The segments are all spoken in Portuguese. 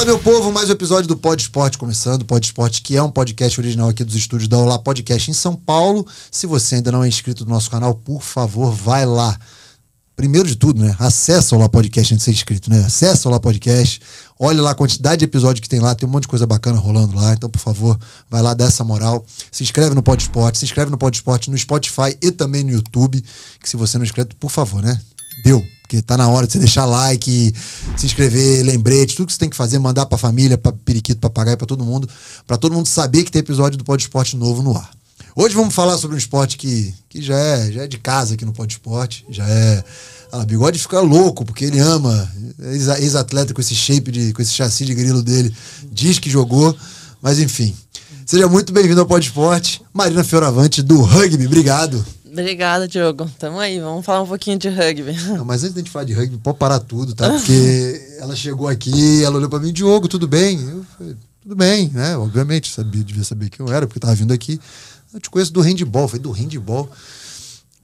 Fala, meu povo, mais um episódio do Pod Esporte começando. Pod Esporte, que é um podcast original aqui dos estúdios da Olá Podcast em São Paulo. Se você ainda não é inscrito no nosso canal, por favor, vai lá. Primeiro de tudo, né? Acessa o Olá Podcast antes de ser inscrito, né? Acessa o Olá Podcast. Olha lá a quantidade de episódios que tem lá. Tem um monte de coisa bacana rolando lá. Então, por favor, vai lá, dá essa moral. Se inscreve no Pod Esporte. Se inscreve no Pod Esporte no Spotify e também no YouTube. Que se você não inscreve, por favor, né? Deu. Porque tá na hora de você deixar like, se inscrever, lembrete, tudo que você tem que fazer, mandar pra família, pra periquito, papagaio, pra todo mundo saber que tem episódio do Pod Esporte novo no ar. Hoje vamos falar sobre um esporte que já é de casa aqui no Pod Esporte, já é... Bigode fica louco, porque ele ama, ex-atleta com esse shape, com esse chassi de grilo dele, diz que jogou, mas enfim. Seja muito bem-vindo ao Pod Esporte, Marina Fioravante do rugby, obrigado. Obrigada, Diogo. Tamo aí, vamos falar um pouquinho de rugby. Não, mas antes da gente falar de rugby, pode parar tudo, tá? Porque ela chegou aqui, ela olhou pra mim, Diogo, tudo bem? Eu falei, tudo bem, né? Obviamente, devia saber quem eu era, porque tava vindo aqui. Eu te conheço do handball. Eu falei, do handball?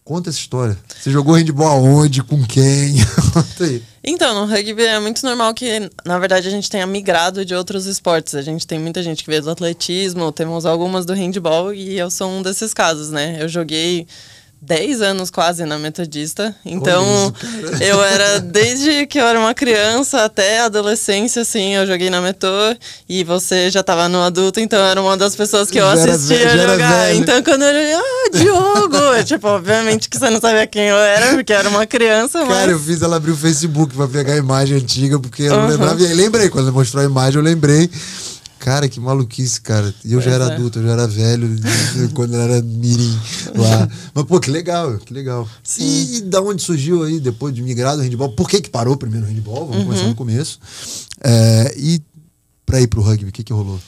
Conta essa história. Você jogou handball aonde? Com quem? Conta aí. Então, no rugby é muito normal que, na verdade, a gente tenha migrado de outros esportes. A gente tem muita gente que veio do atletismo, temos algumas do handball e eu sou um desses casos, né? Eu joguei 10 anos quase na Metodista, então eu era, desde que eu era uma criança até a adolescência, assim, eu joguei na Metô, e você já tava no adulto, então era uma das pessoas que eu assistia jogar, então quando eu olhei, Diogo, tipo, obviamente que você não sabia quem eu era, porque eu era uma criança, mas... Cara, eu fiz ela abrir o Facebook pra pegar a imagem antiga, porque eu não lembrava, e aí lembrei, quando ela mostrou a imagem eu lembrei. Cara, que maluquice, cara. E eu já era adulto, eu já era velho, quando eu era mirim lá. Mas, pô, que legal, que legal. Sim. E da onde surgiu aí, depois de migrar do handball? Por que parou primeiro o handball? Vamos começar no começo. E pra ir pro rugby, o que rolou?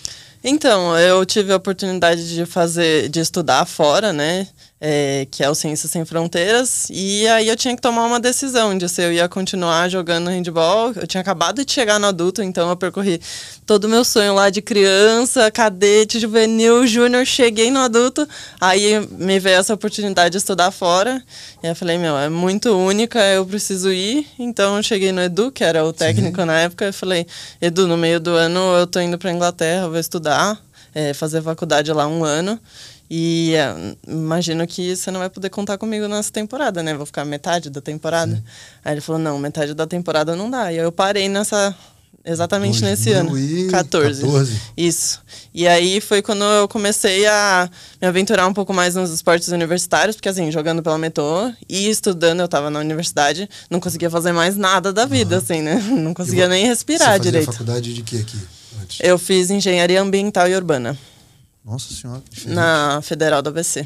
Então, eu tive a oportunidade de estudar fora, né? Que é o Ciências Sem Fronteiras, e aí eu tinha que tomar uma decisão de se eu ia continuar jogando handball. Eu tinha acabado de chegar no adulto, então eu percorri todo o meu sonho lá de criança, cadete, juvenil, júnior, cheguei no adulto, aí me veio essa oportunidade de estudar fora, e eu falei, é muito única, eu preciso ir. Então eu cheguei no Edu, que era o técnico na época, eu falei, Edu, no meio do ano eu tô indo pra Inglaterra, vou estudar, fazer faculdade lá 1 ano, e imagino que você não vai poder contar comigo nessa temporada, né? Vou ficar metade da temporada. Sim. Aí ele falou, não, metade da temporada não dá. E aí eu parei exatamente nesse ano. 14. Isso. E aí foi quando eu comecei a me aventurar um pouco mais nos esportes universitários, porque assim, jogando pela Metô e estudando, eu tava na universidade, não conseguia fazer mais nada da vida, assim, né? Não conseguia nem respirar direito. Você fazia faculdade de quê aqui antes? Eu fiz engenharia ambiental e urbana. Nossa senhora, diferente. Na Federal do ABC.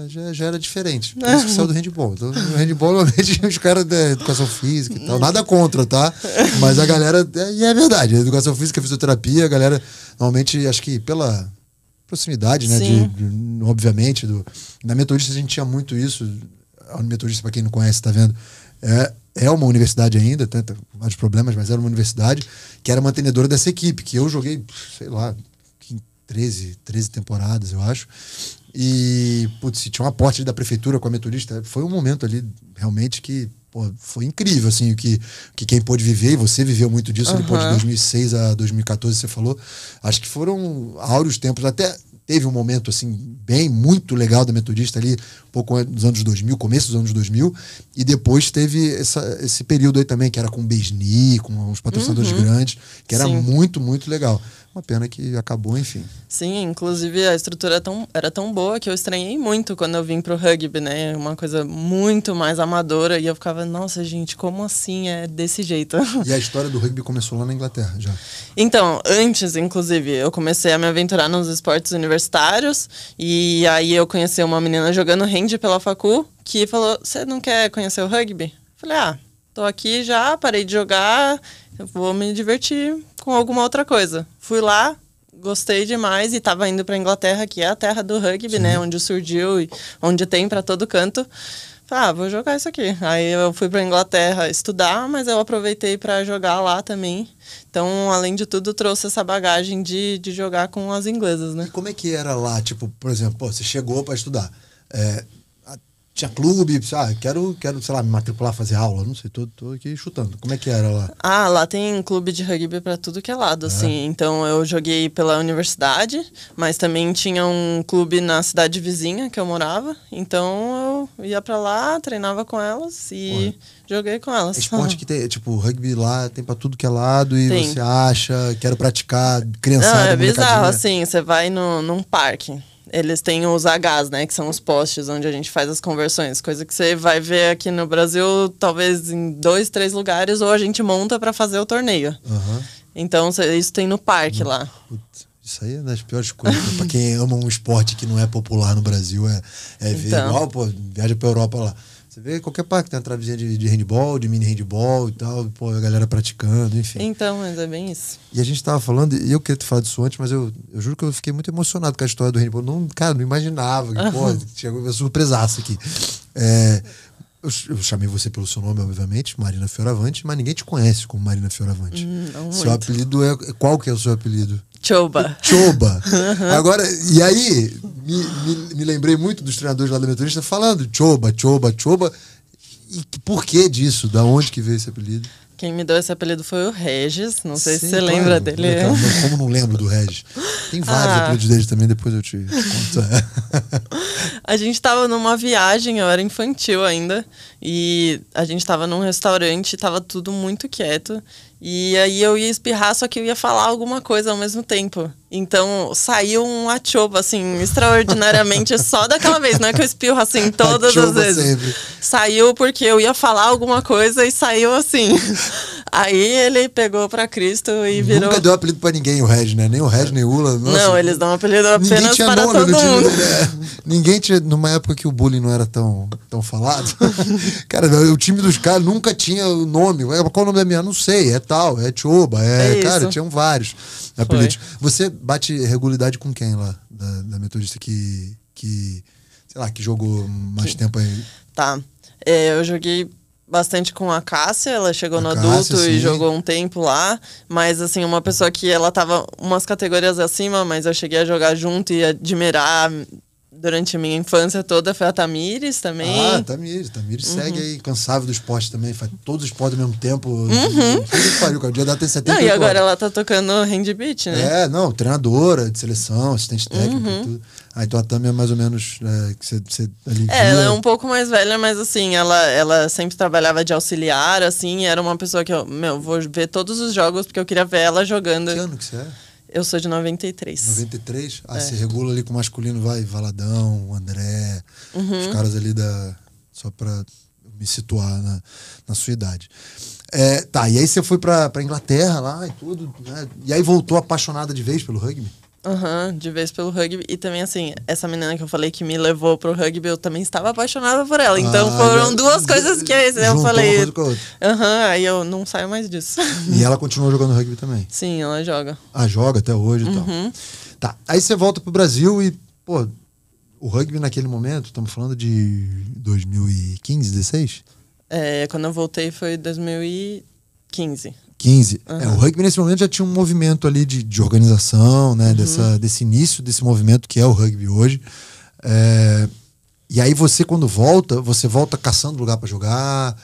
Já era diferente. Por isso que saiu do handball. Então, no handball, normalmente, os caras da educação física e tal. Nada contra, tá? Mas a galera... E é verdade. A educação física, a fisioterapia, a galera... Normalmente, acho que pela proximidade, né? Obviamente. Na Metodista, a gente tinha muito isso. A Metodista, para quem não conhece, tá vendo? É uma universidade ainda. Tem vários problemas, mas era uma universidade que era mantenedora dessa equipe. Que eu joguei, sei lá... 13 temporadas, eu acho. E, putz, tinha um aporte da prefeitura com a Metodista. Foi um momento ali, realmente, que foi incrível, assim, o que quem pôde viver, e você viveu muito disso, depois de 2006 a 2014, você falou. Acho que foram áureos tempos. Até teve um momento, assim, muito legal da Metodista ali, um pouco dos anos 2000, começo dos anos 2000, e depois teve esse período aí também, que era com o Besni, com uns patrocinadores grandes, que era muito, muito legal. Uma pena que acabou, enfim. Sim, inclusive a estrutura era tão boa que eu estranhei muito quando eu vim pro rugby, né? Uma coisa muito mais amadora, e eu ficava, nossa, gente, como assim é desse jeito? E a história do rugby começou lá na Inglaterra, já? Então, antes, inclusive, eu comecei a me aventurar nos esportes universitários, e aí eu conheci uma menina jogando hand pela facu, que falou, você não quer conhecer o rugby? Falei, tô aqui já, parei de jogar, eu vou me divertir com alguma outra coisa. Fui lá, gostei demais e tava indo pra Inglaterra, que é a terra do rugby, né? Onde surgiu e onde tem pra todo canto. Falei, vou jogar isso aqui. Aí eu fui pra Inglaterra estudar, mas eu aproveitei pra jogar lá também. Então, além de tudo, trouxe essa bagagem de jogar com as inglesas, né? E como é que era lá? Tipo, por exemplo, você chegou pra estudar. Tinha clube, quero, sei lá, me matricular, fazer aula, não sei, tô aqui chutando. Como é que era lá? Lá tem clube de rugby pra tudo que é lado, assim. Então eu joguei pela universidade, mas também tinha um clube na cidade vizinha que eu morava. Então eu ia pra lá, treinava com elas e joguei com elas. É esporte que tem, tipo, rugby lá tem pra tudo que é lado e Tem. você acha, quero praticar, criançada, Não, é bizarro, molecadinha. assim, você vai num parque. Eles têm os Hs, né? Que são os postes onde a gente faz as conversões. Coisa que você vai ver aqui no Brasil, talvez em 2, 3 lugares, ou a gente monta pra fazer o torneio. Então, isso tem no parque lá. Putz, isso aí é das piores coisas. Pra quem ama um esporte que não é popular no Brasil, é ver igual, pô, viaja pra Europa lá. Você vê qualquer parque, tem uma travezinha de handball, de mini handball e tal, pô, a galera praticando, enfim. Então, mas é bem isso. E a gente tava falando, e eu queria ter falado disso antes, mas eu juro que eu fiquei muito emocionado com a história do handball. Não, cara, não imaginava, pô, chegou uma surpresaça aqui. Eu chamei você pelo seu nome, obviamente, Marina Fioravante, mas ninguém te conhece como Marina Fioravante. Seu apelido é... Qual que é o seu apelido? Choba. Choba. Agora, e aí, me lembrei muito dos treinadores lá da Metodista falando Choba. E por que disso? Da onde que veio esse apelido? Quem me deu esse apelido foi o Regis. Não sei se você lembra dele. Como não lembro do Regis? Tem vários apelidos dele também, depois eu te conto. A gente tava numa viagem, eu era infantil ainda, e a gente tava num restaurante, tava tudo muito quieto. E aí eu ia espirrar, só que eu ia falar alguma coisa ao mesmo tempo. Então saiu um achoba, assim, extraordinariamente só daquela vez. Não é que eu espirro assim todas as vezes. Sempre. Saiu porque eu ia falar alguma coisa e saiu assim. Aí ele pegou pra Cristo e virou... Nunca deu apelido pra ninguém o Regis, né? Nem o Regis, nem o Ula. Nossa, não, eles dão apelido apenas tinha para nome todo no time, mundo. Ninguém tinha... Numa época que o bullying não era tão falado. Cara, o time dos caras nunca tinha o nome. Qual o nome da minha? Não sei. É tal, é Choba. Cara, tinham vários apelidos. Você bate regularidade com quem lá? Da Metodista que sei lá, que jogou mais tempo aí? Tá. Eu joguei bastante com a Cássia, ela chegou no adulto e jogou um tempo lá, mas assim, uma pessoa que ela tava umas categorias acima, mas eu cheguei a jogar junto e admirar durante a minha infância toda, foi a Tamires também. Tamires segue aí, cansável do esporte também, faz todos os esportes ao mesmo tempo. O dia dela tem 70 e agora ela tá tocando handbeat, né? Treinadora de seleção, assistente técnico e tudo. Então a Tami é mais ou menos que você ali ela é um pouco mais velha, mas assim, ela sempre trabalhava de auxiliar, assim, era uma pessoa que eu vou ver todos os jogos porque eu queria ver ela jogando. Que ano que você é? Eu sou de 93. 93? Você regula ali com o masculino, vai, Valadão, André, os caras ali só pra me situar na sua idade. E aí você foi pra Inglaterra lá e tudo, né? E aí voltou apaixonada de vez pelo rugby? De vez pelo rugby. E também, assim, essa menina que eu falei que me levou pro rugby, eu também estava apaixonada por ela. Então foram duas coisas que eu falei. Uma coisa com a outra. Aí eu não saio mais disso. E ela continuou jogando rugby também? Sim, ela joga. Joga até hoje e tal. Tá. Aí você volta pro Brasil e, pô, o rugby naquele momento, estamos falando de 2015, 16? Quando eu voltei foi 2015. O rugby nesse momento já tinha um movimento ali de organização, né? Desse início desse movimento que é o rugby hoje. E aí você, quando você volta caçando lugar para jogar.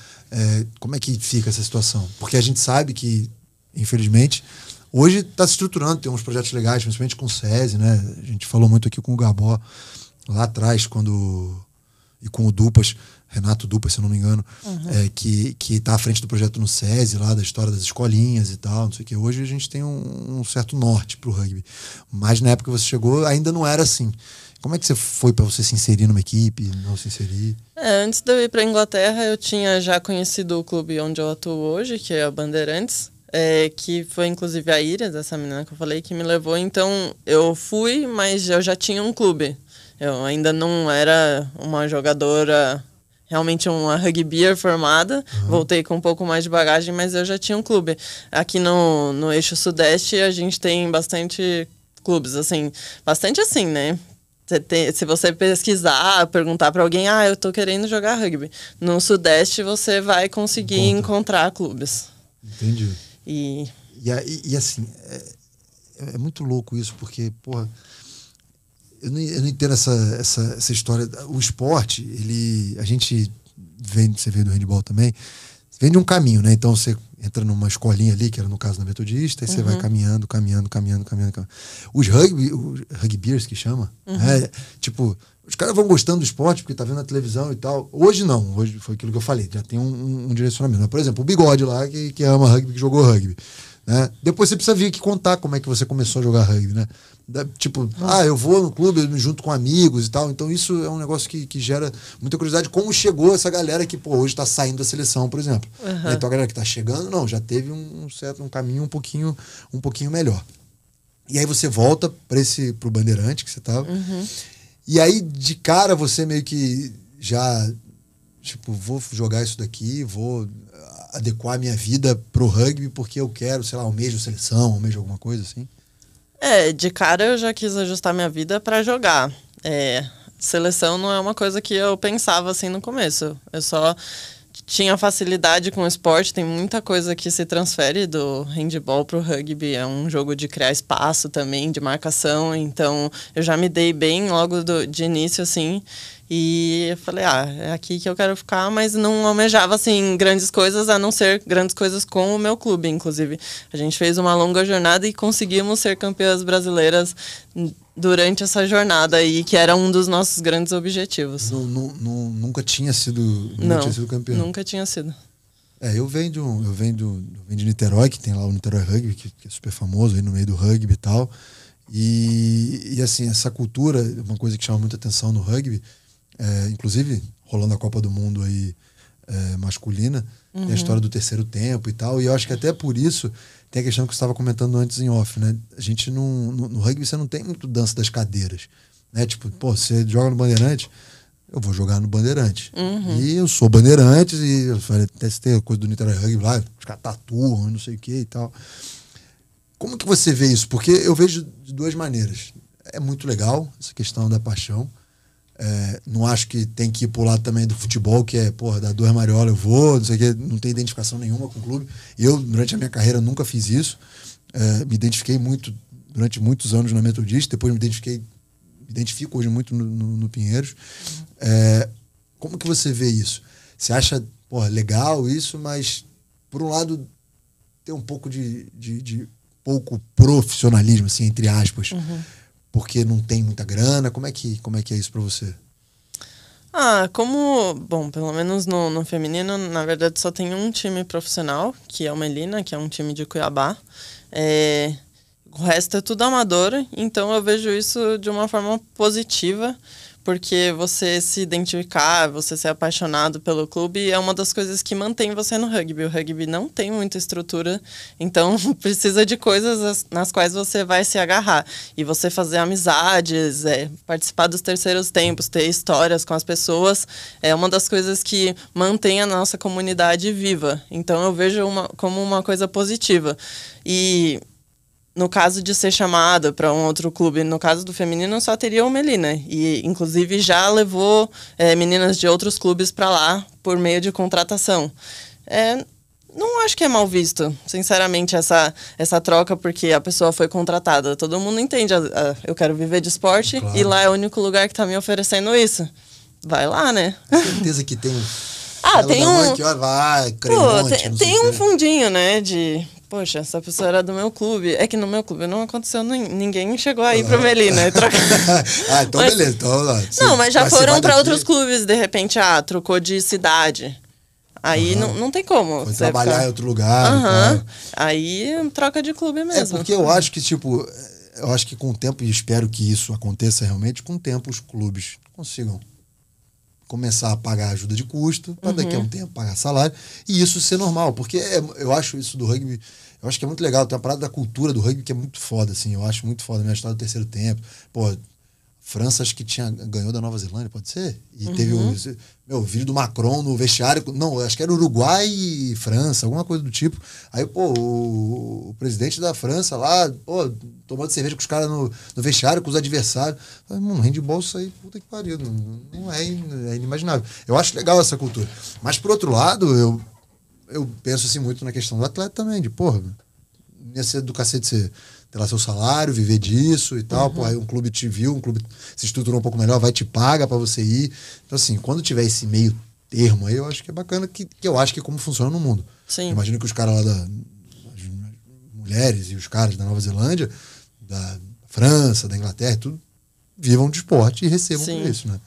Como é que fica essa situação? Porque a gente sabe que, infelizmente, hoje está se estruturando, tem uns projetos legais, principalmente com o SESI, né? A gente falou muito aqui com o Gabó lá atrás, e com o Dupas, Renato Dupas, se eu não me engano, que está à frente do projeto no SESI, lá da história das escolinhas e tal, não sei o que. Hoje a gente tem um certo norte pro rugby. Mas na época que você chegou, ainda não era assim. Como é que você foi para você se inserir numa equipe, não se inserir? Antes de eu ir para Inglaterra, eu tinha já conhecido o clube onde eu atuo hoje, que é a Bandeirantes, que foi inclusive a Iris, essa menina que eu falei, que me levou. Então eu fui, mas eu já tinha um clube. Eu ainda não era uma jogadora, realmente uma rugbyer formada. Voltei com um pouco mais de bagagem, mas eu já tinha um clube. Aqui no eixo sudeste a gente tem bastante clubes, assim, bastante assim, né? Se você pesquisar, perguntar para alguém, eu tô querendo jogar rugby. No sudeste você vai conseguir encontrar clubes. Entendi. E assim, é muito louco isso, porque, porra, eu não entendo essa história. O esporte, a gente vem, você veio do handball também, vem de um caminho, né? Então você entra numa escolinha ali, que era no caso na Metodista, e você vai caminhando. Os rugbyers que chama, né? Tipo, os caras vão gostando do esporte porque tá vendo na televisão e tal. Hoje não, hoje foi aquilo que eu falei, já tem um direcionamento. Mas, por exemplo, o Bigode lá, que ama rugby, que jogou rugby, né? Depois você precisa vir aqui contar como é que você começou a jogar rugby, né? Tipo, eu vou no clube, eu me junto com amigos e tal. Então isso é um negócio que gera muita curiosidade. Como chegou essa galera que, pô, hoje tá saindo da seleção, por exemplo. Então a galera que tá chegando, não, já teve um caminho um pouquinho melhor. E aí você volta pro Bandeirante que você tava. E aí, de cara, você meio que já, tipo, vou jogar isso daqui, vou adequar a minha vida pro rugby porque eu quero, sei lá, almejo seleção, almejo alguma coisa assim. De cara eu já quis ajustar minha vida para jogar. Seleção não é uma coisa que eu pensava assim no começo. Eu só tinha facilidade com o esporte, tem muita coisa que se transfere do handball pro rugby. É um jogo de criar espaço também, de marcação. Então eu já me dei bem logo de início, assim. E eu falei, é aqui que eu quero ficar, mas não almejava, assim, grandes coisas, a não ser grandes coisas com o meu clube, inclusive. A gente fez uma longa jornada e conseguimos ser campeãs brasileiras durante essa jornada aí, que era um dos nossos grandes objetivos. Nunca tinha sido campeão? Nunca tinha sido. Eu venho de Niterói, que tem lá o Niterói Rugby, que é super famoso aí no meio do rugby e tal. E assim, essa cultura, uma coisa que chama muita atenção no rugby, inclusive rolando a Copa do Mundo aí masculina, tem a história do terceiro tempo e tal, e eu acho que até por isso tem a questão que você estava comentando antes em off, né? A gente no rugby você não tem muito dança das cadeiras, né? Tipo, pô, você joga no Bandeirante, eu vou jogar no Bandeirante. E eu sou Bandeirante, e eu falei, até se tem a coisa do Niterói Rugby lá, os caras tatuam, não sei o que e tal. Como que você vê isso? Porque eu vejo de duas maneiras. É muito legal essa questão da paixão. Não acho que tem que ir pro lado também do futebol, que dá 2 mariolas, eu vou, não sei o que, não tem identificação nenhuma com o clube. Eu, durante a minha carreira, nunca fiz isso. Me identifiquei muito, durante muitos anos na Metodista, depois me identifico hoje muito no Pinheiros. Como que você vê isso? Você acha, legal isso, mas, por um lado, tem um pouco de pouco profissionalismo, assim, entre aspas, porque não tem muita grana. Como é que é isso pra você? Bom, pelo menos no feminino, na verdade, só tem um time profissional, que é o Melina, que é um time de Cuiabá. O resto é tudo amador, então eu vejo isso de uma forma positiva, porque você se identificar, você ser apaixonado pelo clube é uma das coisas que mantém você no rugby. O rugby não tem muita estrutura, então precisa de coisas nas quais você vai se agarrar. E você fazer amizades, participar dos terceiros tempos, ter histórias com as pessoas, é uma das coisas que mantém a nossa comunidade viva. Então eu vejo como uma coisa positiva. E no caso de ser chamada para um outro clube, no caso do feminino, só teria o Melina. E, inclusive, já levou meninas de outros clubes para lá por meio de contratação. Não acho que é mal visto, sinceramente, essa troca, porque a pessoa foi contratada. Todo mundo entende, eu quero viver de esporte, claro. E lá é o único lugar que está me oferecendo isso. Vai lá, né? Certeza que tem tem um... tem um fundinho, né, poxa, essa pessoa era do meu clube. É que no meu clube não aconteceu, ninguém chegou aí pro Melina. Então beleza. Então, não, mas já foram para outros clubes, de repente, trocou de cidade. Aí não tem como. Foi trabalhar em outro lugar. Aí troca de clube mesmo. Porque eu acho que, eu acho que com o tempo, e espero que isso aconteça realmente, com o tempo os clubes consigam começar a pagar ajuda de custo, para daqui a um tempo pagar salário, e isso ser normal, porque eu acho isso do rugby, eu acho que é muito legal, tem uma parada da cultura do rugby que é muito foda, assim, eu acho muito foda, minha história do terceiro tempo, França acho que ganhou da Nova Zelândia, pode ser? E teve o vídeo do Macron no vestiário, não, acho que era Uruguai e França, alguma coisa do tipo. Aí, o presidente da França lá, tomando cerveja com os caras no vestiário, com os adversários. Falei, handball isso aí, puta que pariu, não é inimaginável. Eu acho legal essa cultura. Mas, por outro lado, eu penso assim muito na questão do atleta também, ia ser do cacete ter lá seu salário, viver disso e tal. Pô, aí um clube te viu, um clube se estruturou um pouco melhor, vai te paga pra você ir. Então, assim, quando tiver esse meio termo aí, eu acho que é bacana, que eu acho que é como funciona no mundo. Sim. Imagino que os caras lá as mulheres e os caras da Nova Zelândia, da França, da Inglaterra, tudo, vivam de esporte e recebam por isso, né?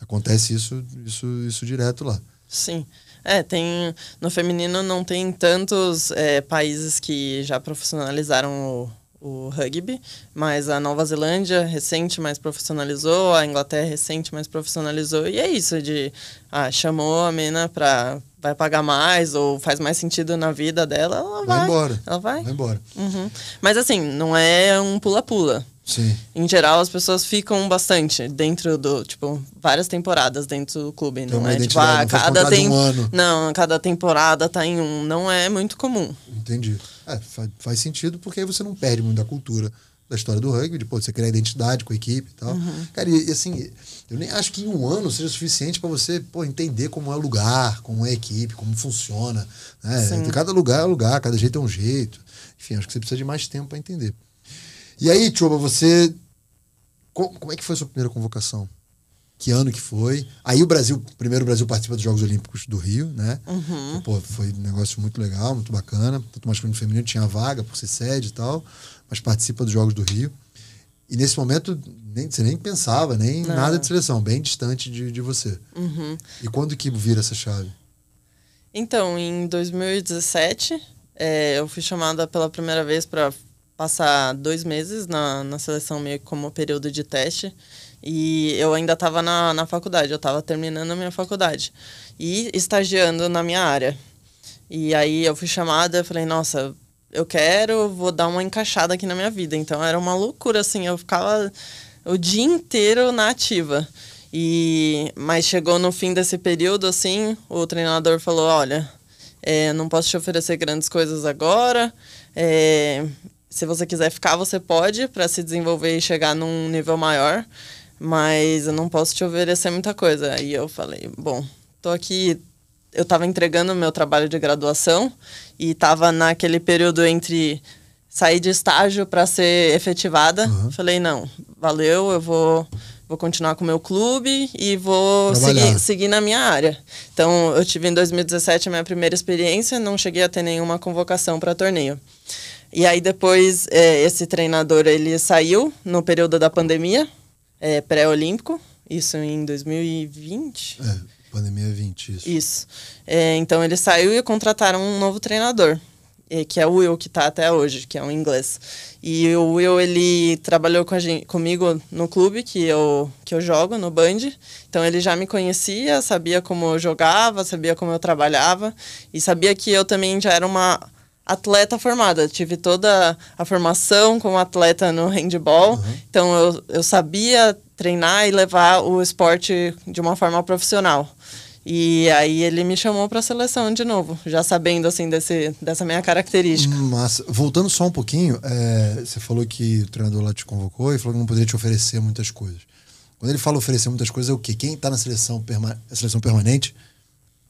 Acontece isso direto lá. Sim. No feminino não tem tantos países que já profissionalizaram o rugby, mas a Nova Zelândia recente mais profissionalizou, a Inglaterra recente mais profissionalizou, e é isso chamou a mina vai pagar mais ou faz mais sentido na vida dela, ela vai embora. Ela vai embora. Mas assim, não é um pula-pula. Sim. Em geral, as pessoas ficam bastante dentro várias temporadas dentro do clube. Não é tipo, cada temporada tá em um. Não é muito comum. Entendi. Faz sentido, porque aí você não perde muito da cultura da história do rugby, de você criar identidade com a equipe e tal. Cara, e assim, eu nem acho que em um ano seja suficiente para você entender como é o lugar, como é a equipe, como funciona. Né? Cada lugar é um lugar, cada jeito é um jeito. Enfim, acho que você precisa de mais tempo para entender. E aí, Choba, você... Como é que foi a sua primeira convocação? Que ano que foi? Aí primeiro o Brasil participa dos Jogos Olímpicos do Rio, né? Pô, foi um negócio muito legal, muito bacana. Tanto masculino e feminino tinha vaga por ser sede e tal, mas participa dos Jogos do Rio. E nesse momento, você nem pensava, nem nada de seleção, bem distante de você. E quando que vira essa chave? Então, em 2017, eu fui chamada pela primeira vez para passar 2 meses na seleção, meio que como período de teste. E eu ainda estava na faculdade, eu estava terminando a minha faculdade e estagiando na minha área. E aí eu fui chamada e falei, nossa, vou dar uma encaixada aqui na minha vida. Então era uma loucura, assim, eu ficava o dia inteiro na ativa. Mas chegou no fim desse período, assim, o treinador falou, olha, não posso te oferecer grandes coisas agora, se você quiser ficar, você pode, para se desenvolver e chegar num nível maior, mas eu não posso te oferecer muita coisa. Aí eu falei, bom, tô aqui, eu tava entregando o meu trabalho de graduação e tava naquele período entre sair de estágio para ser efetivada. Falei, não, valeu, eu vou continuar com o meu clube e vou seguir na minha área. Então, eu tive em 2017 a minha primeira experiência, não cheguei a ter nenhuma convocação para torneio. E aí depois, esse treinador, ele saiu no período da pandemia, pré-olímpico, isso em 2020. Pandemia 20, isso. Isso. Então ele saiu e contrataram um novo treinador, que é o Will, que está até hoje, que é um inglês. E o Will, ele trabalhou comigo no clube que eu jogo, no Band. Então ele já me conhecia, sabia como eu jogava, sabia como eu trabalhava e sabia que eu também já era uma atleta formada. Tive toda a formação como atleta no handball. Então eu sabia treinar e levar o esporte de uma forma profissional. E aí ele me chamou para a seleção de novo, já sabendo assim dessa minha característica. Mas voltando só um pouquinho, você falou que o treinador lá te convocou e falou que não poderia te oferecer muitas coisas. Quando ele fala oferecer muitas coisas, é o quê? Quem está na seleção permanente?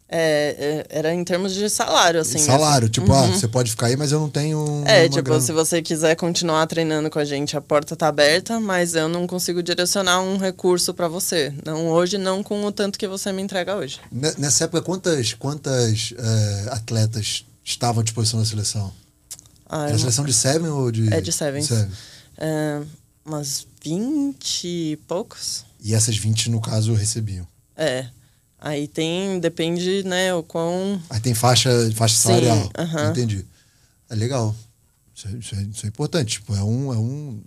Era em termos de salário, assim. Salário, tipo, você pode ficar aí, mas eu não tenho grana. Se você quiser continuar treinando com a gente, a porta tá aberta, mas eu não consigo direcionar um recurso para você. Não hoje, não com o tanto que você me entrega hoje. Nessa época, quantas atletas estavam à disposição da seleção? Era a seleção de Seven ou de... de Seven. Umas 20 e poucos. E essas 20, no caso, recebiam? Aí depende, né, o quão... Aí tem faixa salarial. Entendi. É legal. Isso é importante. Tipo, é um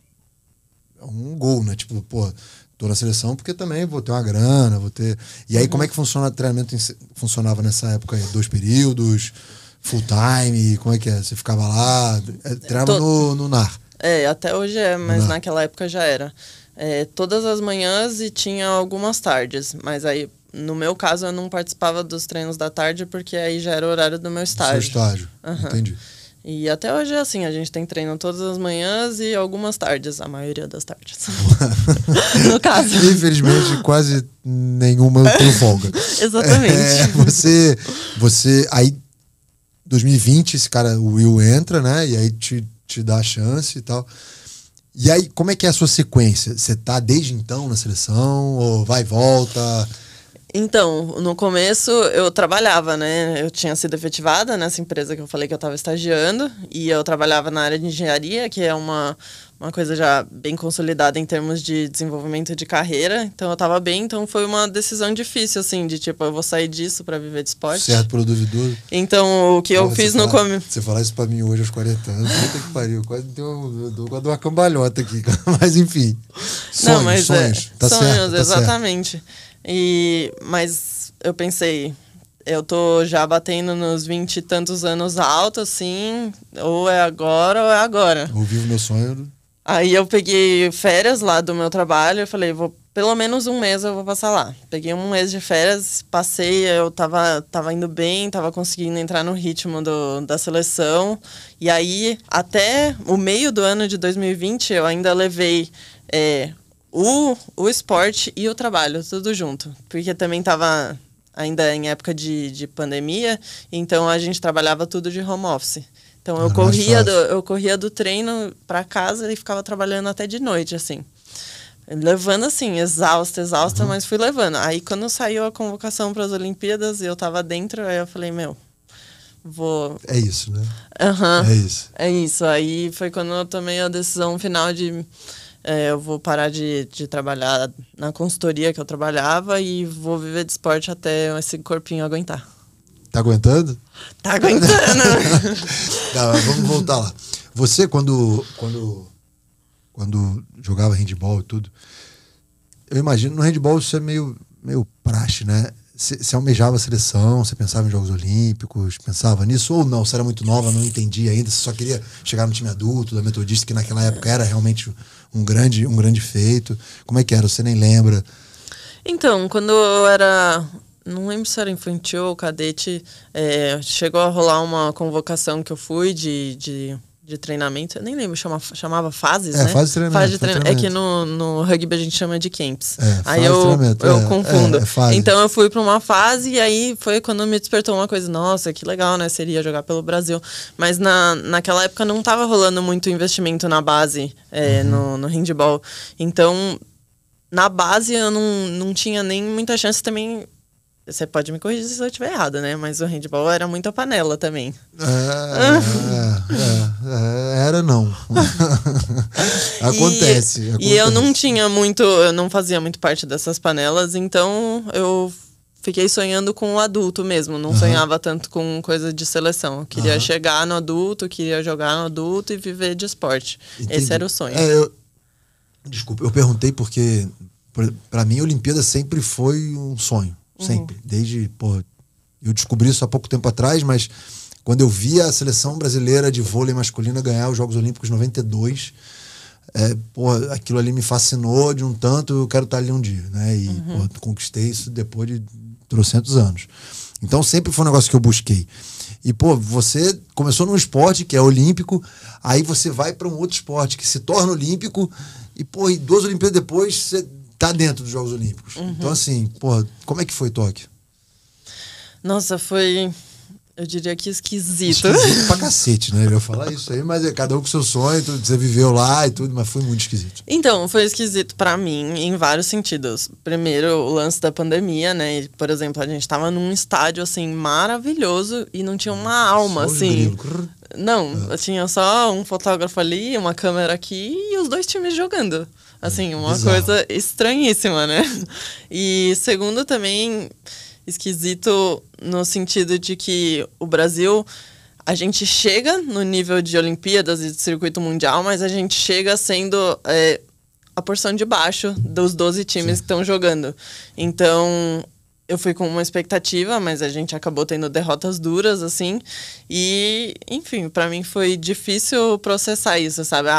gol, né? Tipo, pô, tô na seleção porque também vou ter uma grana, vou ter... E aí, como é que funciona o treinamento? Funcionava nessa época aí? 2 períodos, full time, como é que é? Você ficava lá, treinava no NAR? Até hoje mas naquela época já era. Todas as manhãs e tinha algumas tardes, mas aí... No meu caso, eu não participava dos treinos da tarde, porque aí já era o horário do meu estágio. Seu estágio, entendi. E até hoje é assim, a gente tem treino todas as manhãs e algumas tardes, a maioria das tardes. No caso. Infelizmente, quase nenhuma eu tenho folga. Exatamente. Você aí, 2020, esse cara, o Will entra, né? E aí te dá a chance e tal. E aí, como é que é a sua sequência? Você tá desde então na seleção? Ou vai e volta? Então, no começo eu trabalhava, né? Eu tinha sido efetivada nessa empresa que eu falei que eu estava estagiando. E eu trabalhava na área de engenharia, que é uma coisa já bem consolidada em termos de desenvolvimento de carreira. Então eu estava bem, então foi uma decisão difícil, assim, de tipo, eu vou sair disso para viver de esporte. Certo, por duvidoso. Então, o que eu fiz no começo... Você falar isso pra mim hoje aos 40 anos, puta que pariu, quase deu uma cambalhota aqui. Mas enfim, sonhos, Não, mas sonhos. Tá sonhos, certo, tá exatamente. Certo. Mas eu pensei, eu tô já batendo nos 20 e tantos anos alto, assim, ou é agora ou é agora. Eu vivo meu sonho. Aí eu peguei férias lá do meu trabalho, eu falei, pelo menos um mês eu vou passar lá. Peguei um mês de férias, passei, eu tava indo bem, tava conseguindo entrar no ritmo da seleção. E aí, até o meio do ano de 2020, eu ainda levei o esporte e o trabalho, tudo junto. Porque também tava ainda em época de pandemia, então a gente trabalhava tudo de home office. Então eu corria do treino para casa e ficava trabalhando até de noite, assim. Levando assim, exausta, mas fui levando. Aí quando saiu a convocação para as Olimpíadas e eu tava dentro, aí eu falei, vou... É isso, né? Uhum. É isso. É isso. Aí foi quando eu tomei a decisão final de... eu vou parar de trabalhar na consultoria que eu trabalhava e vou viver de esporte até esse corpinho aguentar. Tá aguentando? Tá aguentando. Tá, vamos voltar lá. Você, quando jogava handball e tudo, eu imagino, no handball isso é meio praxe, né? Você almejava a seleção, você pensava em Jogos Olímpicos, pensava nisso ou não? Você era muito nova, não entendia ainda, você só queria chegar no time adulto, da Metodista, que naquela época era realmente um grande feito. Como é que era? Você nem lembra? Então, quando eu era... Não lembro se era infantil ou cadete, chegou a rolar uma convocação que eu fui de treinamento. Eu nem lembro, chamava fases, né? Fase de treinamento. Fase de treinamento. É que no rugby a gente chama de camps. Aí eu confundo. Então eu fui para uma fase e aí foi quando me despertou uma coisa. Nossa, que legal, né? Seria jogar pelo Brasil. Mas naquela época não estava rolando muito investimento na base, no handball. Então, na base eu não tinha nem muita chance também. Você pode me corrigir se eu estiver errado, né? Mas o handball era muito a panela também. Era não. Acontece. E eu não tinha muito... Eu não fazia muito parte dessas panelas, então eu fiquei sonhando com o adulto mesmo. Não sonhava tanto com coisa de seleção. Eu queria chegar no adulto, queria jogar no adulto e viver de esporte. Entendi. Esse era o sonho. Desculpa, eu perguntei porque pra mim a Olimpíada sempre foi um sonho. Sempre. Desde, eu descobri isso há pouco tempo atrás, mas quando eu vi a seleção brasileira de vôlei masculina ganhar os Jogos Olímpicos 92, aquilo ali me fascinou de um tanto, eu quero estar ali um dia, né? E conquistei isso depois de 300 anos. Então sempre foi um negócio que eu busquei. E, você começou num esporte que é olímpico, aí você vai para um outro esporte que se torna olímpico, e 2 Olimpíadas depois você tá dentro dos Jogos Olímpicos. Então, assim, como é que foi Tóquio? Nossa, foi... Eu diria que esquisito. Esquisito pra cacete, né? Eu ia falar isso aí, mas cada um com seu sonho, você viveu lá e tudo, mas foi muito esquisito. Então, foi esquisito pra mim em vários sentidos. Primeiro, o lance da pandemia, né? E, por exemplo, a gente tava num estádio, assim, maravilhoso e não tinha uma alma, assim. Não, tinha só um fotógrafo ali, uma câmera aqui e os 2 times jogando. Assim, uma coisa estranhíssima, né? E segundo também, esquisito no sentido de que o Brasil, a gente chega no nível de Olimpíadas e de circuito mundial, mas a gente chega sendo a porção de baixo dos 12 times que estão jogando. Então, eu fui com uma expectativa, mas a gente acabou tendo derrotas duras, assim. E, enfim, pra mim foi difícil processar isso, sabe?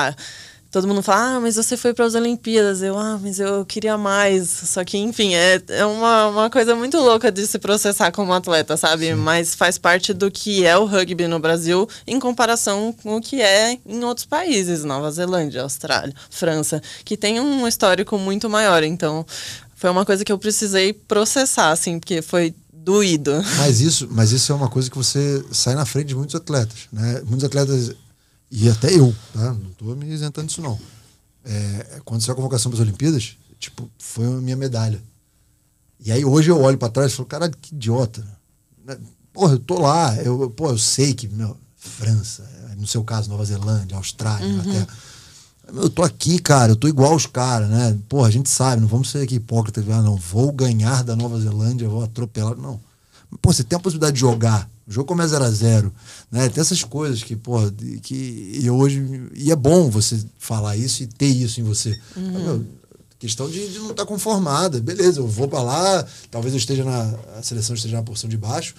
Todo mundo fala, mas você foi para as Olimpíadas. Mas eu queria mais. Só que, enfim, é uma coisa muito louca de se processar como atleta, sabe? Sim. Mas faz parte do que é o rugby no Brasil em comparação com o que é em outros países. Nova Zelândia, Austrália, França, que tem um histórico muito maior. Então, foi uma coisa que eu precisei processar, assim, porque foi doído. Mas isso é uma coisa que você sai na frente de muitos atletas, né? Muitos atletas... e até eu, tá? Não tô me isentando disso, não. Quando saiu a convocação para as Olimpíadas, tipo, foi a minha medalha. E aí hoje eu olho para trás e falo, caralho, que idiota. Porra, eu tô lá, eu sei que, França, no seu caso, Nova Zelândia, Austrália, Inglaterra. Eu tô aqui, cara, eu tô igual os caras, né? Porra, a gente sabe, não vamos ser aqui hipócritas, não, vou ganhar da Nova Zelândia, vou atropelar, não. Pô, você tem a possibilidade de jogar, o jogo começa 0-0, né? Tem essas coisas que, porra, que hoje, e é bom você falar isso e ter isso em você. Questão de não estar conformada, beleza, eu vou pra lá, talvez a seleção esteja na porção de baixo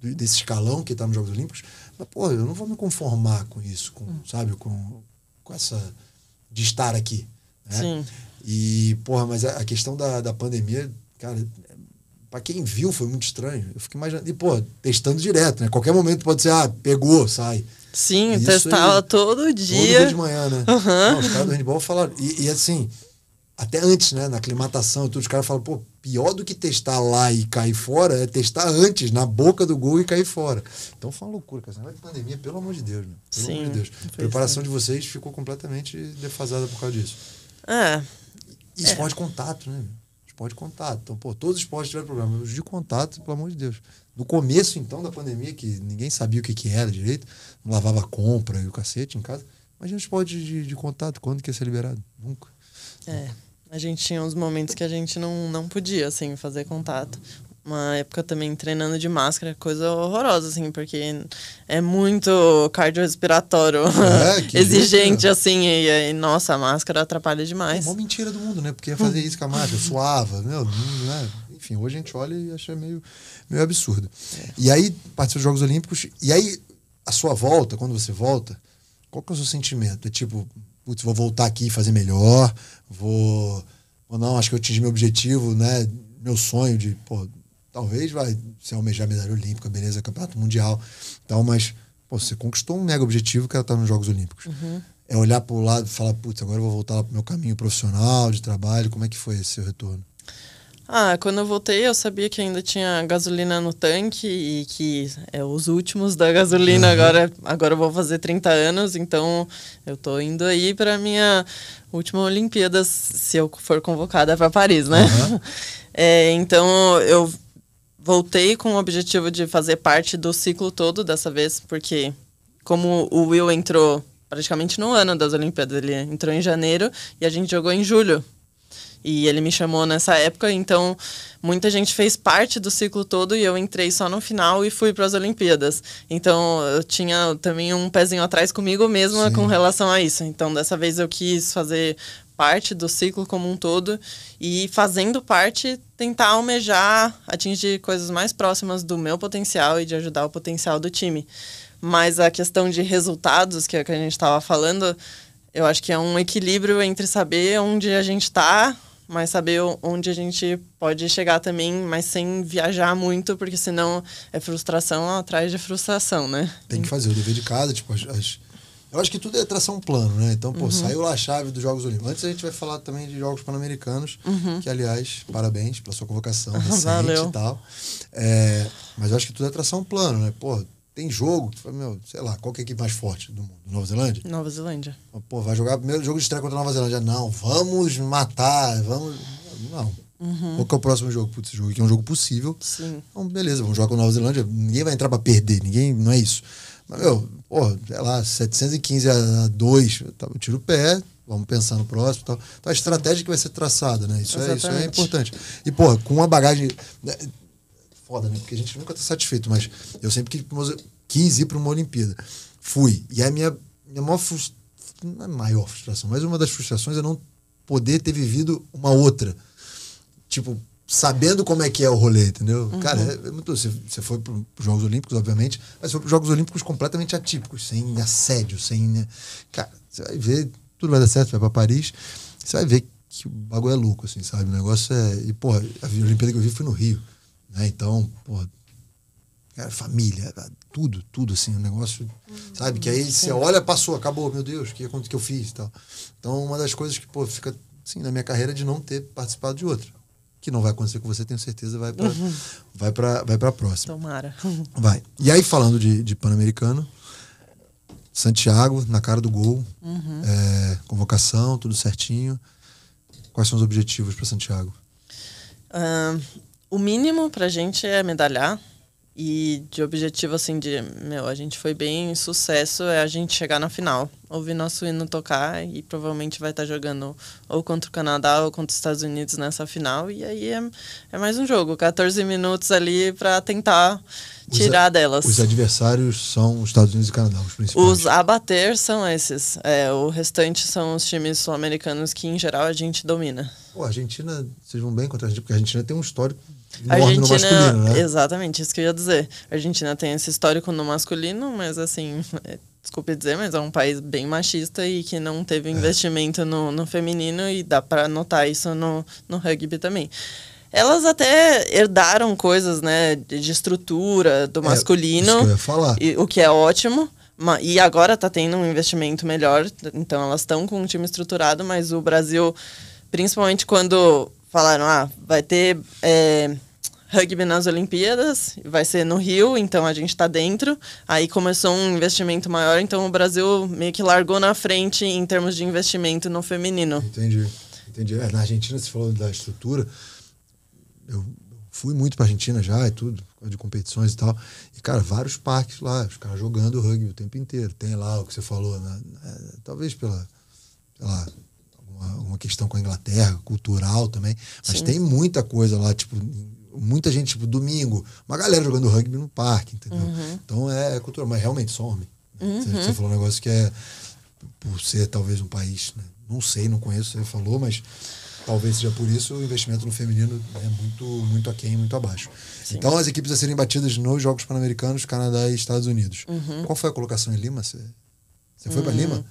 desse escalão que tá nos Jogos Olímpicos, mas, pô, eu não vou me conformar com isso, sabe, com essa de estar aqui, né? Sim. E, porra, mas a questão da pandemia, cara, pra quem viu foi muito estranho. Eu fico imaginando, e, pô, testando direto, né? Qualquer momento pode ser, pegou, sai. Sim, testava todo dia. Todo dia de manhã, né? Não, os caras do handball falaram, e assim, até antes, né, na aclimatação e tudo, os caras falam, pô, pior do que testar lá e cair fora é testar antes, na boca do gol e cair fora. Então foi uma loucura, cara. Essa negócio de pandemia, pelo amor de Deus, né? Pelo amor de Deus. A preparação de vocês ficou completamente defasada por causa disso. E esporte de contato, né? Esporte de contato. Então, pô, todos os esportes tiveram problema. Os de contato, pelo amor de Deus. No começo, então, da pandemia, que ninguém sabia o que era direito, não lavava a compra e o cacete em casa. Imagina o esporte de contato, quando que ia ser liberado? Nunca. A gente tinha uns momentos que a gente não podia, assim, fazer contato. Uma época também treinando de máscara, coisa horrorosa, assim, porque é muito cardiorrespiratório exigente, assim, e nossa, a máscara atrapalha demais. É uma mentira do mundo, né? Porque ia fazer isso com a máscara, suava, né? Enfim, hoje a gente olha e acha meio absurdo. E aí, participou dos Jogos Olímpicos, e aí, a sua volta, quando você volta, qual que é o seu sentimento? É tipo, putz, vou voltar aqui e fazer melhor, ou não, acho que eu atingi meu objetivo, né? Meu sonho de, pô, talvez vai ser almejar medalha olímpica, beleza, campeonato mundial, tal, mas, pô, você conquistou um mega objetivo que era estar nos Jogos Olímpicos. É olhar pro lado e falar, putz, agora eu vou voltar lá pro meu caminho profissional, de trabalho. Como é que foi esse seu retorno? Quando eu voltei, eu sabia que ainda tinha gasolina no tanque e que os últimos da gasolina. Agora eu vou fazer 30 anos, então eu tô indo aí pra minha última Olimpíada, se eu for convocada para Paris, né? Então eu voltei com o objetivo de fazer parte do ciclo todo dessa vez, porque como o Will entrou praticamente no ano das Olimpíadas, ele entrou em janeiro e a gente jogou em julho. E ele me chamou nessa época, então muita gente fez parte do ciclo todo e eu entrei só no final e fui para as Olimpíadas. Então eu tinha também um pezinho atrás comigo mesma com relação a isso. Então dessa vez eu quis fazer parte do ciclo como um todo e, fazendo parte, tentar almejar, atingir coisas mais próximas do meu potencial e de ajudar o potencial do time. Mas a questão de resultados, que é o que a gente estava falando, eu acho que é um equilíbrio entre saber onde a gente está, mas saber onde a gente pode chegar também, mas sem viajar muito, porque senão é frustração atrás de frustração, né? Tem que fazer o dever de casa, tipo, eu acho que tudo é traçar um plano, né? Então, pô, saiu lá a chave dos Jogos Olímpicos. Antes a gente vai falar também de Jogos Pan-Americanos, que, aliás, parabéns pela sua convocação recente. Valeu. E tal. Mas eu acho que tudo é traçar um plano, né? Pô, tem jogo, sei lá, qual que é a equipe mais forte do mundo? Nova Zelândia? Nova Zelândia. Pô, vai jogar o primeiro jogo de estreia contra a Nova Zelândia. Não, vamos matar, vamos... Não. Qual que é o próximo jogo? Putz, esse jogo aqui é um jogo possível. Sim. Então, beleza, vamos jogar com a Nova Zelândia. Ninguém vai entrar pra perder, não é isso. Mas, sei lá, 715-2, eu tiro o pé, vamos pensar no próximo. Tal. Então, a estratégia que vai ser traçada, né? Isso é importante. E, pô, com uma bagagem... Foda, né? Porque a gente nunca tá satisfeito, mas eu sempre quis ir pra uma Olimpíada. Fui. E a minha maior frustração, não é a maior frustração, mas uma das frustrações é não poder ter vivido uma outra. Tipo, sabendo como é que é o rolê, entendeu? Cara, você foi para os Jogos Olímpicos, obviamente, mas foi para os Jogos Olímpicos completamente atípicos, sem assédio, sem... Né? Cara, você vai ver, tudo vai dar certo, você vai para Paris, você vai ver que o bagulho é louco, assim, sabe? O negócio é... E, porra, a Olimpíada que eu vi foi no Rio, né? Então, porra, cara, família, tudo, assim, um negócio, sabe? Que aí você olha, passou, acabou, meu Deus, o que eu fiz e tal. Então, uma das coisas que, pô, fica, assim, na minha carreira de não ter participado de outra. Que não vai acontecer com você, tenho certeza, vai pra próxima. Tomara. Vai. E aí, falando de Pan-Americano, Santiago, na cara do gol. Convocação, tudo certinho. Quais são os objetivos para Santiago? O mínimo pra gente é medalhar. E de objetivo, assim, a gente foi bem sucesso, é a gente chegar na final, ouvir nosso hino tocar e provavelmente vai estar jogando ou contra o Canadá ou contra os Estados Unidos nessa final. E aí é mais um jogo, 14 minutos ali pra tentar tirar delas. Os adversários são os Estados Unidos e Canadá, os principais. Os a bater são esses. O restante são os times sul-americanos que, em geral, a gente domina. Pô, a Argentina, vocês vão bem contra a Argentina, porque a Argentina tem um histórico enorme no masculino, né? Exatamente, isso que eu ia dizer. A Argentina tem esse histórico no masculino, mas assim, desculpe dizer, mas é um país bem machista e que não teve investimento no feminino e dá pra notar isso no rugby também. Elas até herdaram coisas, né, de estrutura do masculino, isso que eu ia falar. O que é ótimo. E agora tá tendo um investimento melhor, então elas estão com um time estruturado, mas o Brasil, principalmente quando falaram, vai ter rugby nas Olimpíadas, vai ser no Rio, então a gente tá dentro. Aí começou um investimento maior, então o Brasil meio que largou na frente em termos de investimento no feminino. Entendi. Na Argentina, você falou da estrutura. Eu fui muito pra Argentina já e tudo, de competições e tal. E, cara, vários parques lá, os caras jogando rugby o tempo inteiro. Tem lá o que você falou, né? Talvez pela, sei lá, alguma questão com a Inglaterra, cultural também. Mas Sim. Tem muita coisa lá, tipo, muita gente, tipo, domingo, uma galera jogando rugby no parque, entendeu? Então é cultural, mas realmente só homem. Você falou um negócio que por ser talvez um país, né? Não sei, não conheço, você falou, mas talvez seja por isso o investimento no feminino é muito aquém, muito abaixo. Sim. Então as equipes a serem batidas nos Jogos Pan-Americanos, Canadá e Estados Unidos. Qual foi a colocação em Lima? Você foi para Lima?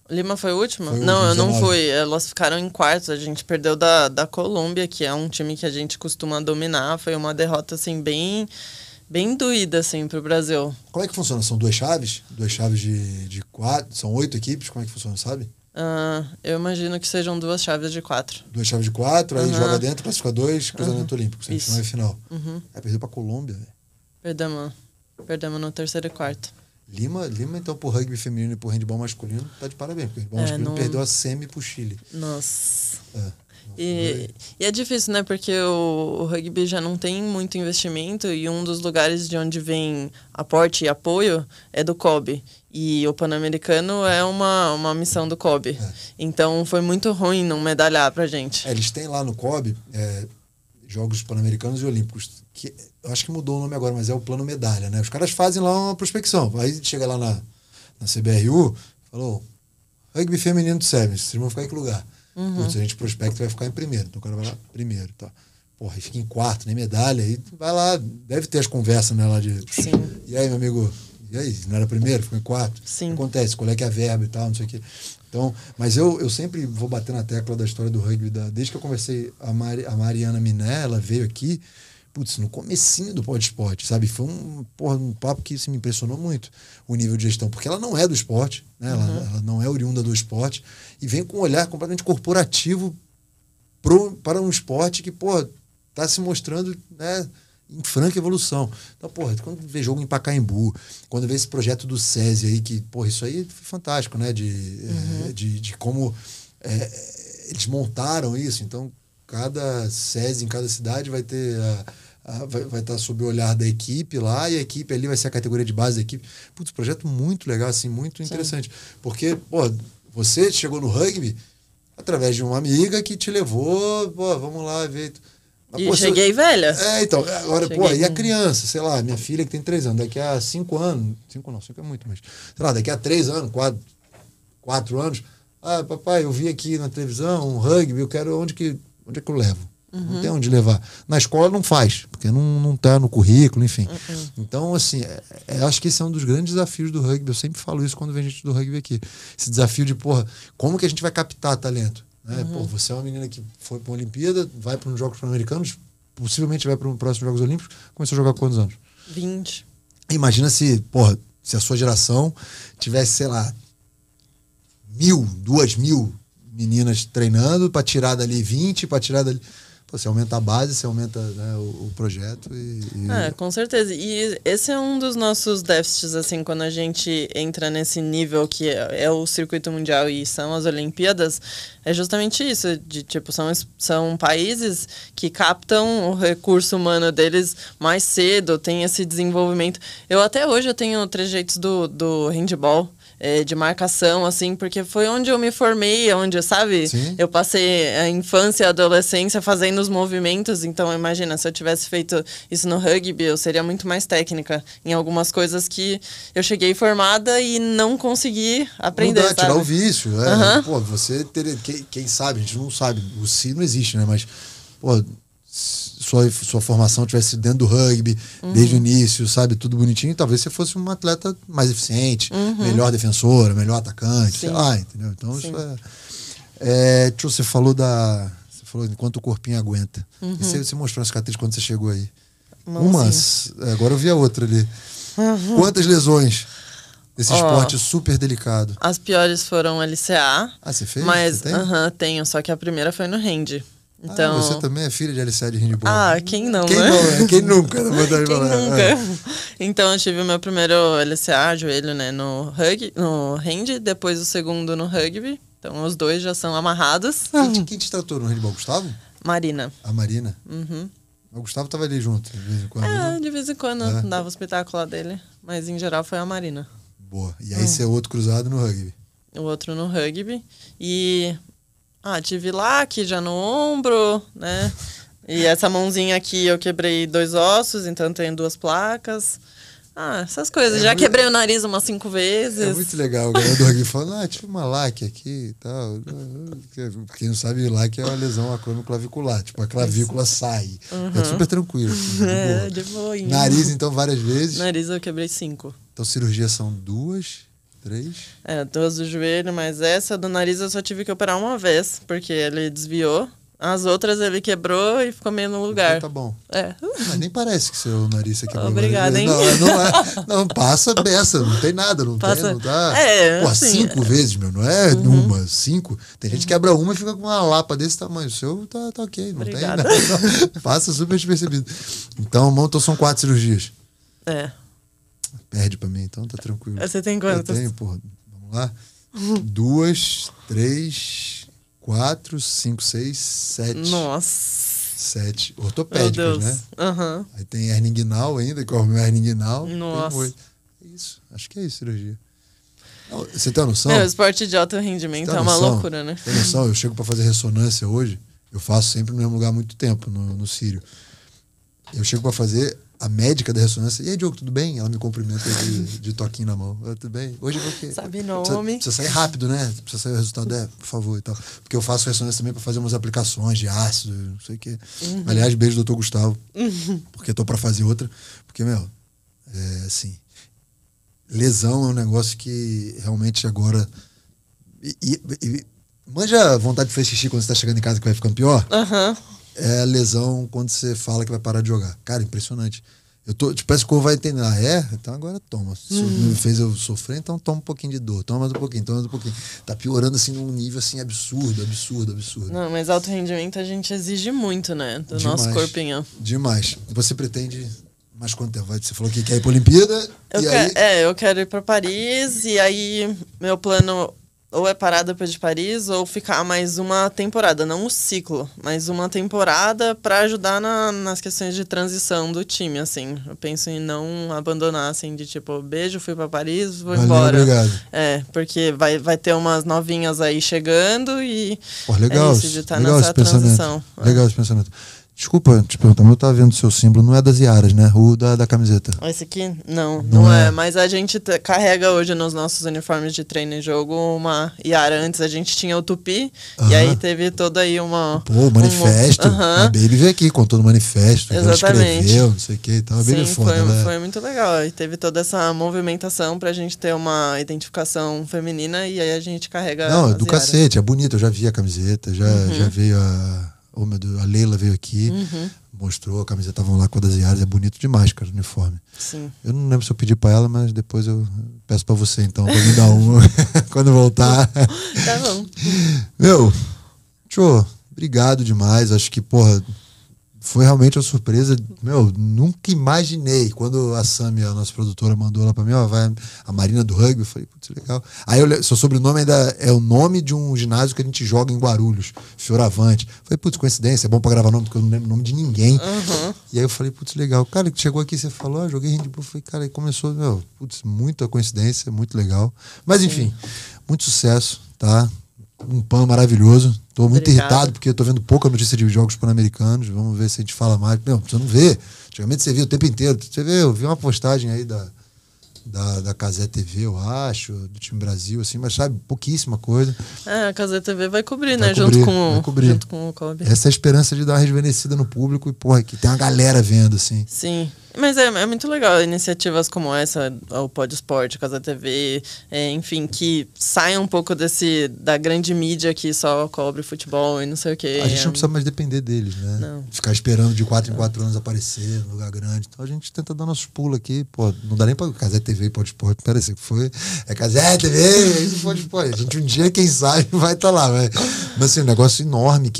Lima foi o último? Não, eu não fui. Elas ficaram em quartos. A gente perdeu da Colômbia, que é um time que a gente costuma dominar. Foi uma derrota, assim, bem doída, assim, pro Brasil. Como é que funciona? São duas chaves? Duas chaves de 4? São 8 equipes? Como é que funciona, sabe? Eu imagino que sejam 2 chaves de 4. 2 chaves de 4, aí joga dentro, classifica 2, cruzamento olímpico. Semifinal e final. Aí perdeu pra Colômbia, velho. Perdemos no terceiro e quarto. Lima, então, pro rugby feminino e pro handball masculino, tá de parabéns, porque o handball masculino perdeu a semi pro Chile. Nossa. E é difícil, né? Porque o rugby já não tem muito investimento e um dos lugares de onde vem aporte e apoio é do COB. E o Pan-Americano é uma missão do COB. Então foi muito ruim não medalhar pra gente. Eles têm lá no COB Jogos Pan-Americanos e Olímpicos, que eu acho que mudou o nome agora, mas é o plano medalha, né? Os caras fazem lá uma prospecção. Aí chega lá na CBRU, falou, rugby feminino do Sevens, vocês vão ficar em que lugar? Putz, a gente prospecta vai ficar em primeiro. Então o cara vai lá, primeiro, tá? Porra, aí fica em quarto, nem medalha, aí vai lá, deve ter as conversas, né, lá de... Sim. E aí, meu amigo, e aí, não era primeiro, ficou em quarto? Sim. Acontece, qual é que é a verba e tal, não sei o quê. Então, mas eu sempre vou bater na tecla da história do rugby, desde que eu conversei, a Mariana Miné, ela veio aqui, putz, no comecinho do Pod-Esporte, sabe? Foi um papo que me impressionou muito, o nível de gestão, porque ela não é do esporte, né? Ela não é oriunda do esporte, e vem com um olhar completamente corporativo para um esporte que, tá se mostrando, né, em franca evolução. Então, quando vê jogo em Pacaembu, quando vê esse projeto do SESI aí, que, isso aí foi fantástico, né? De como eles montaram isso. Então, cada SESI em cada cidade vai ter vai estar sob o olhar da equipe lá, e a equipe ali vai ser a categoria de base da equipe. Putz, projeto muito legal, assim, muito interessante. Porque, você chegou no rugby através de uma amiga que te levou, vamos lá ver... E cheguei velha. Então, agora, e a criança, sei lá, minha filha que tem 3 anos, daqui a 5 anos, 5 é muito, mas, sei lá, daqui a 3 anos, 4 anos, papai, eu vi aqui na televisão um rugby, eu quero, onde é que eu levo? Não tem onde levar. Na escola não faz, porque não tá no currículo, enfim. Então, assim, acho que esse é um dos grandes desafios do rugby, eu sempre falo isso quando vem gente do rugby aqui. Esse desafio de, como que a gente vai captar talento? Né? Você é uma menina que foi para uma Olimpíada, vai para uns Jogos Pan-Americanos, possivelmente vai para um próximo Jogos Olímpicos, começou a jogar com quantos anos? 20. Imagina se a sua geração tivesse, sei lá, 1.000, 2.000 meninas treinando para tirar dali 20, para tirar dali... pô, você aumenta a base, você aumenta, né, o projeto com certeza. E esse é um dos nossos déficits, assim, quando a gente entra nesse nível que é o circuito mundial e são as Olimpíadas, é justamente isso, de tipo, são países que captam o recurso humano deles mais cedo, tem esse desenvolvimento. Até hoje eu tenho trejeitos do handball, de marcação, assim, porque foi onde eu me formei, onde, sabe? Sim. Eu passei a infância e a adolescência fazendo os movimentos, então imagina, se eu tivesse feito isso no rugby, eu seria muito mais técnica em algumas coisas que eu cheguei formada e não consegui aprender, mudar, sabe? tirar o vício. Pô, você teria, quem sabe, a gente não sabe, o si não existe, né? Mas, pô, sua formação tivesse dentro do rugby, desde o início, sabe, tudo bonitinho, talvez você fosse um atleta mais eficiente, melhor defensora, melhor atacante, sei lá, entendeu? Então isso você falou enquanto o corpinho aguenta. E você mostrou a cicatriz quando você chegou aí. Agora eu vi a outra ali. Quantas lesões nesse esporte super delicado? As piores foram LCA. Você fez? Mas, tenho, só que a primeira foi no hand. Então... você também é filha de LCA de handball. Quem não, quem né? Não, quem nunca? Quem nunca? Então, eu tive o meu primeiro LCA, joelho, né, no hand, depois o segundo no rugby. Então, os dois já são amarrados. Quem te tratou no handball? Gustavo? Marina. A Marina? O Gustavo tava ali junto, de vez em quando. De vez em quando dava o espetáculo dele. Mas, em geral, foi a Marina. Boa. E aí, você é outro cruzado no rugby? O outro no rugby. E... tive LAC já no ombro, né? E essa mãozinha aqui eu quebrei 2 ossos, então tenho 2 placas. Essas coisas. Já quebrei o nariz umas 5 vezes. É muito legal o galera do rugby falando, tive uma LAC aqui e tal. Quem não sabe, LAC é uma lesão acromioclavicular. Tipo, a clavícula sai. É super tranquilo. De boa. Nariz, então, várias vezes. Nariz eu quebrei 5. Então, cirurgias são 2, 3? 2 do joelho, mas essa do nariz eu só tive que operar uma vez, porque ele desviou. As outras ele quebrou e ficou meio no lugar. Então tá bom. Mas nem parece que seu nariz você quebrou. Obrigada, hein? Não, passa beça, não tem nada, não passa. Não dá. Pô, assim, 5 vezes, meu, não é uma, 5. Tem gente que quebra uma e fica com uma lapa desse tamanho. O seu tá ok, não Obrigada. tem nada. Passa super despercebido. Então são 4 cirurgias. Perde pra mim, então tá tranquilo. Você tem quantas? Eu tenho, porra. Vamos lá. 2, 3, 4, 5, 6, 7. Nossa. 7 ortopédicos, né? Aí tem hernia inguinal ainda, que é o meu hernia inguinal. Nossa. É isso. Acho que é isso, cirurgia. Você tem uma noção? O esporte de alto rendimento é uma loucura, né? Tem noção? Eu chego pra fazer ressonância hoje, eu faço sempre no mesmo lugar há muito tempo, no Sírio. Eu chego pra fazer, a médica da ressonância, e aí, Diogo, tudo bem? Ela me cumprimenta de toquinho na mão. Tudo bem? Hoje eu vou quê? Sabe nome. Precisa sair rápido, né? Precisa sair o resultado, por favor e tal. Porque eu faço ressonância também pra fazer umas aplicações de ácido, não sei o quê. Aliás, beijo, doutor Gustavo, porque tô pra fazer outra. Porque, assim, lesão é um negócio que realmente agora... manja a vontade de fazer xixi quando você tá chegando em casa que vai ficando pior? É a lesão quando você fala que vai parar de jogar. Cara, impressionante. Parece que o corpo vai entender. Então agora toma. Se me fez eu sofrer, então toma um pouquinho de dor. Toma mais um pouquinho, toma mais um pouquinho. Tá piorando assim num nível assim absurdo. Não, mas alto rendimento a gente exige muito, né? Do nosso corpinho. Demais. Você pretende mais quanto tempo? Você falou que quer ir pra Olimpíada. Eu quero ir pra Paris e aí meu plano... ou é parar depois de Paris, ou ficar mais uma temporada. Não o ciclo, mas uma temporada para ajudar nas questões de transição do time, assim. Eu penso em não abandonar, assim, de tipo, beijo, fui para Paris, vou embora. Obrigado. Porque vai ter umas novinhas aí chegando e legal, é isso, de estar nessa transição. Legal esse pensamento. Desculpa te perguntar, mas eu tava vendo o seu símbolo, não é das Iaras, né? O da camiseta. Esse aqui? Não é. Mas a gente carrega hoje nos nossos uniformes de treino e jogo uma Iara. Antes a gente tinha o Tupi, e aí teve toda aí uma... o manifesto. A Baby veio aqui, contou no manifesto. Exatamente. Escreveu, não sei o que e tal. Sim, foi muito legal. E teve toda essa movimentação pra gente ter uma identificação feminina, e aí a gente carrega é do cacete, é bonito. Eu já vi a camiseta, já veio Oh, meu Deus, a Leila veio aqui, mostrou, a camiseta estavam lá com a das Iaras, é bonito demais, cara, o uniforme. Sim. Eu não lembro se eu pedi pra ela, mas depois eu peço pra você, então, pra me dar uma quando voltar. Tá bom. Tchô, Obrigado demais. Acho que, porra, foi realmente uma surpresa. Meu, nunca imaginei. Quando a Sami, a nossa produtora, mandou lá pra mim, ó, vai a Marina do Rugby, eu falei, putz, legal. Aí seu sobrenome ainda é o nome de um ginásio que a gente joga em Guarulhos, Fioravante. Falei, putz, coincidência, é bom pra gravar nome, porque eu não lembro o nome de ninguém. E aí eu falei, putz, legal. Cara, chegou aqui, você falou, joguei handball. Eu falei, cara, aí começou, meu, putz, muita coincidência, muito legal. Mas enfim, muito sucesso, tá? Um PAN maravilhoso. Tô muito irritado porque eu tô vendo pouca notícia de jogos pan-americanos. Vamos ver se a gente fala mais. Não, você não vê. Antigamente você via o tempo inteiro. Você vê, eu vi uma postagem aí da Cazé TV, eu acho, do time Brasil, assim, mas sabe, pouquíssima coisa. A Cazé TV vai cobrir, vai né? Cobrir, junto com o COB. Essa é a esperança de dar uma rejuvenescida no público e, porra, que tem uma galera vendo, assim. Sim. Mas é muito legal iniciativas como essa, o Pod Esporte, Cazé TV, enfim, que saiam um pouco da grande mídia que só cobre futebol e não sei o quê. A gente não precisa mais depender deles, né? Não. Ficar esperando de 4 em 4 anos aparecer no lugar grande. Então a gente tenta dar nossos pulos aqui. Pô, não dá nem pra Cazé TV e Pod Esporte. Parece que foi. É Cazé TV, isso Pod Esporte. A gente um dia, quem sabe, vai estar lá. Mas assim, um negócio enorme.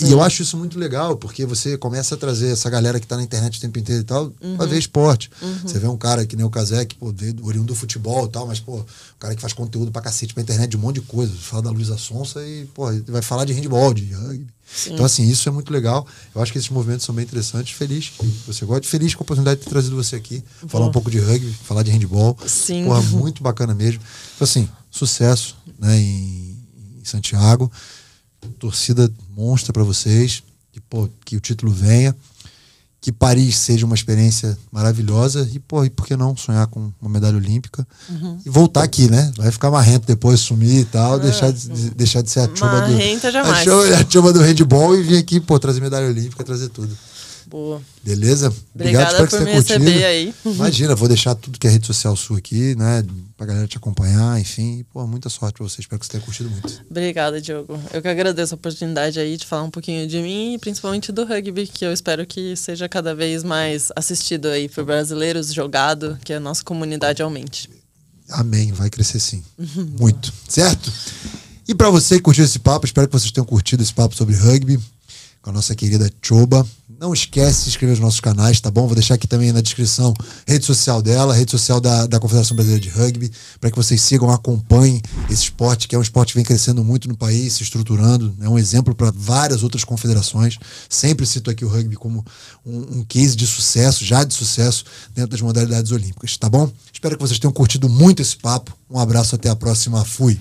E eu acho isso muito legal, porque você começa a trazer essa galera que tá na internet o tempo inteiro e tal, pra ver esporte. Você vê um cara que nem o Cazé, que pô, veio oriundo do futebol e tal, mas pô, o cara que faz conteúdo pra cacete pra internet de um monte de coisa. Fala da Luísa Sonsa e pô, vai falar de handball, de rugby. Sim. Então assim, isso é muito legal. Eu acho que esses movimentos são bem interessantes. Feliz que você gosta. Feliz com a oportunidade de ter trazido você aqui. Falar um pouco de rugby, falar de handball. Sim. Porra, muito bacana mesmo. Então assim, sucesso, né, em Santiago. Torcida monstra pra vocês. Que o título venha. Que Paris seja uma experiência maravilhosa e, pô, e por que não sonhar com uma medalha olímpica e voltar aqui, né? Vai ficar marrento depois, sumir e tal, deixar de ser a chuva do handball e vir aqui, pô, trazer medalha olímpica, trazer tudo. Boa. Beleza? Obrigado, espero que você tenha curtido. Aí. Imagina, vou deixar tudo que é rede social sua aqui, né? Pra galera te acompanhar, enfim. E, pô, muita sorte pra você. Espero que você tenha curtido muito. Obrigada, Diogo. Eu que agradeço a oportunidade aí de falar um pouquinho de mim e principalmente do rugby, que eu espero que seja cada vez mais assistido aí por brasileiros, jogado, que a nossa comunidade aumente. Amém. Vai crescer sim. Muito. Certo? E pra você que curtiu esse papo, espero que vocês tenham curtido esse papo sobre rugby com a nossa querida Choba. Não esquece de se inscrever nos nossos canais, tá bom? Vou deixar aqui também na descrição rede social dela, rede social da Confederação Brasileira de Rugby, para que vocês sigam, acompanhem esse esporte, que é um esporte que vem crescendo muito no país, se estruturando, é um exemplo para várias outras confederações. Sempre cito aqui o rugby como um case de sucesso, já de sucesso, dentro das modalidades olímpicas, tá bom? Espero que vocês tenham curtido muito esse papo. Um abraço, até a próxima. Fui!